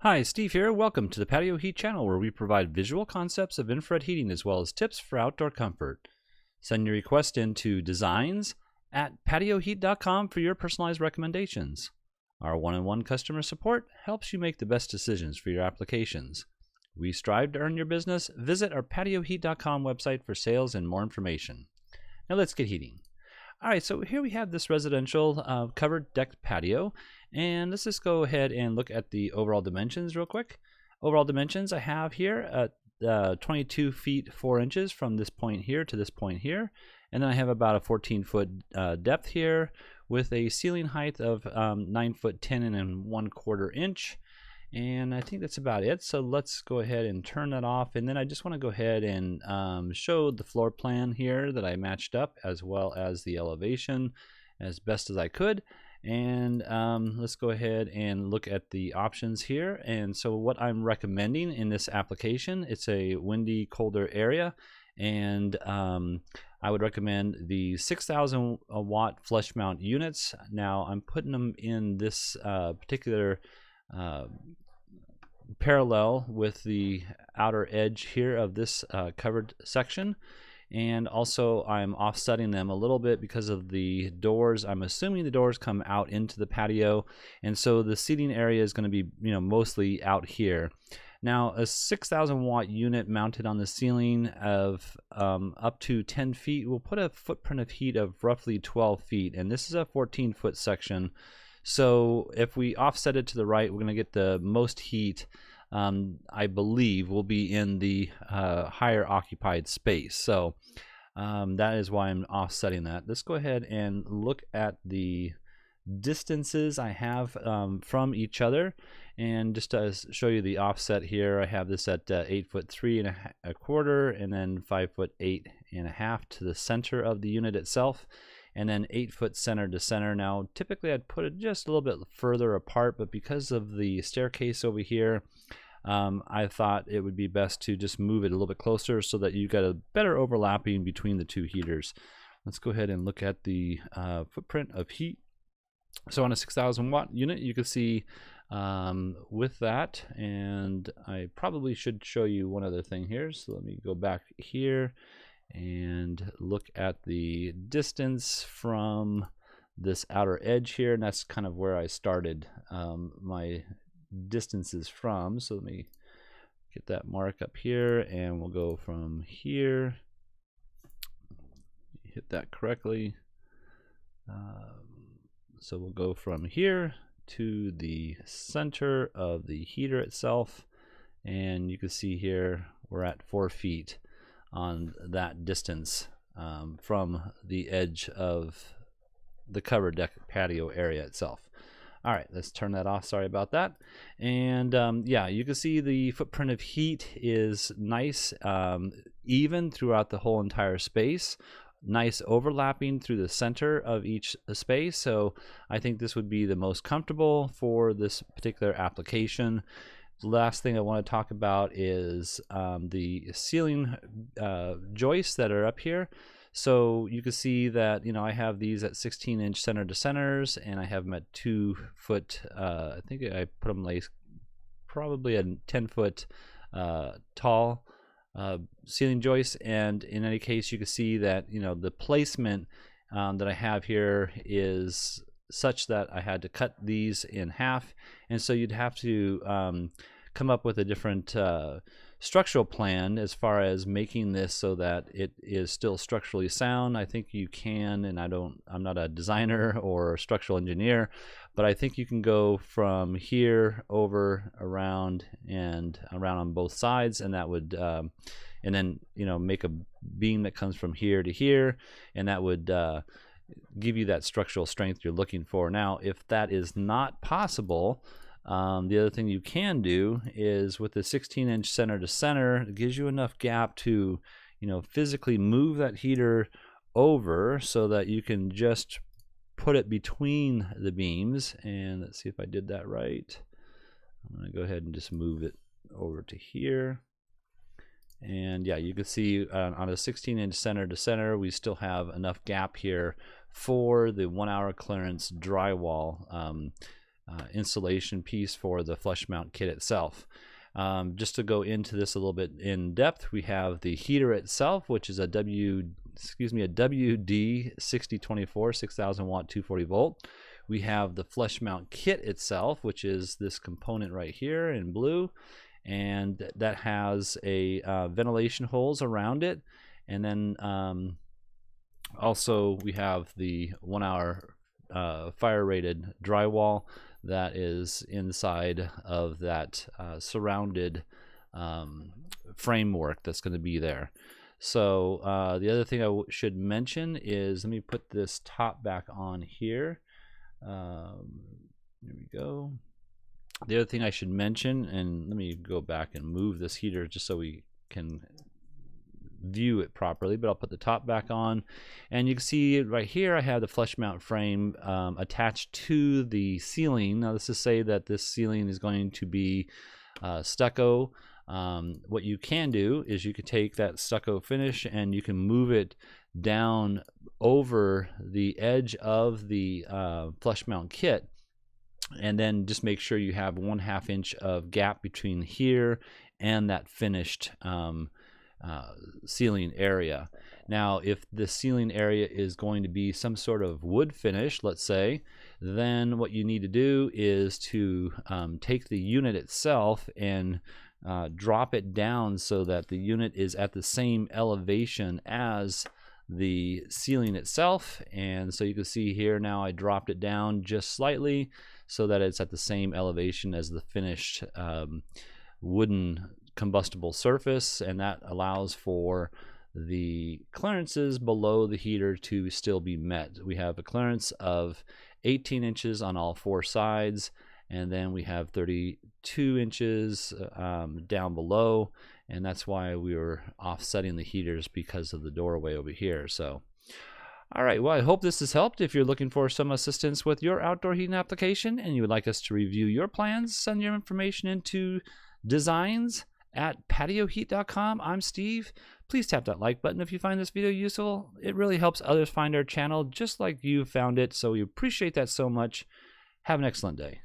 Hi, Steve here. Welcome to the Patio Heat channel, where we provide visual concepts of infrared heating as well as tips for outdoor comfort. Send your request in to designs@patioheat.com for your personalized recommendations. Our one-on-one customer support helps you make the best decisions for your applications. We strive to earn your business. Visit our patioheat.com website for sales and more information. Now let's get heating. All right, so here we have this residential covered deck patio, and let's just go ahead and look at the overall dimensions real quick. Overall dimensions I have here at 22 feet 4 inches from this point here to this point here, and then I have about a 14-foot depth here with a ceiling height of 9 foot 10 and 1/4 inch. And I think that's about it. So let's go ahead and turn that off. And then I just want to go ahead and show the floor plan here that I matched up, as well as the elevation as best as I could. And let's go ahead and look at the options here. And so what I'm recommending in this application, it's a windy, colder area. And I would recommend the 6,000 watt flush mount units. Now I'm putting them in this particular parallel with the outer edge here of this covered section, and also I'm offsetting them a little bit because of the doors. I'm assuming the doors come out into the patio, and so the seating area is going to be mostly out here. Now a 6,000 watt unit mounted on the ceiling of up to 10 feet will put a footprint of heat of roughly 12 feet, and this is a 14-foot section. So if we offset it to the right, we're going to get the most heat, I believe, will be in the higher occupied space. So that is why I'm offsetting that. Let's go ahead and look at the distances I have from each other. And just to show you the offset here, I have this at 8 foot 3 1/4, and then 5 foot 8 1/2 to the center of the unit itself, and then 8 foot center to center. Now typically I'd put it just a little bit further apart, but because of the staircase over here, I thought it would be best to just move it a little bit closer so that you got a better overlapping between the two heaters. Let's go ahead and look at the footprint of heat. So on a 6,000 watt unit, you can see with that, and I probably should show you one other thing here. So let me go back here and look at the distance from this outer edge here, and that's kind of where I started my distances from. So let me get that mark up here, and we'll go from here, hit that correctly. So we'll go from here to the center of the heater itself, and you can see here we're at 4 feet on that distance from the edge of the covered deck patio area itself. All right, let's turn that off. Sorry about that. And yeah, you can see the footprint of heat is nice, even throughout the whole entire space. Nice overlapping through the center of each space. So I think this would be the most comfortable for this particular application. The last thing I want to talk about is the ceiling joists that are up here. So you can see that I have these at 16-inch center to centers, and I have them at 2 foot. I think I put them like probably a 10-foot tall ceiling joist. And in any case, you can see that the placement that I have here is such that I had to cut these in half, and so you'd have to come up with a different structural plan as far as making this so that it is still structurally sound. I think you can, and I'm not a designer or a structural engineer, but I think you can go from here over, around, and around on both sides, and that would and then make a beam that comes from here to here, and that would give you that structural strength you're looking for. Now if that is not possible, the other thing you can do is with the 16-inch center to center, it gives you enough gap to physically move that heater over so that you can just put it between the beams. And let's see if I did that right. I'm going to go ahead and just move it over to here. And yeah, you can see on a 16-inch center to center, we still have enough gap here for the 1 hour clearance drywall insulation piece for the flush mount kit itself. Just to go into this a little bit in depth, we have the heater itself, which is a WD6024 6000 watt 240 volt. We have the flush mount kit itself, which is this component right here in blue, and that has a ventilation holes around it. And then also we have the 1 hour fire rated drywall that is inside of that surrounded framework that's going to be there. So the other thing I should mention is, let me put this top back on here. There we go. The other thing I should mention, and let me go back and move this heater just so we can view it properly, but I'll put the top back on, and you can see right here I have the flush mount frame attached to the ceiling. Now this is say that this ceiling is going to be stucco. What you can do is you can take that stucco finish and you can move it down over the edge of the flush mount kit, and then just make sure you have 1/2 inch of gap between here and that finished ceiling area. Now if the ceiling area is going to be some sort of wood finish, let's say, then what you need to do is to take the unit itself and drop it down so that the unit is at the same elevation as the ceiling itself. And so you can see here now I dropped it down just slightly so that it's at the same elevation as the finished wooden combustible surface, and that allows for the clearances below the heater to still be met. We have a clearance of 18 inches on all 4 sides, and then we have 32 inches down below, and that's why we were offsetting the heaters because of the doorway over here. So all right, well, I hope this has helped. If you're looking for some assistance with your outdoor heating application and you would like us to review your plans, send your information into designs@patioheat.com. I'm Steve. Please tap that like button if you find this video useful. It really helps others find our channel just like you found it, so we appreciate that so much. Have an excellent day.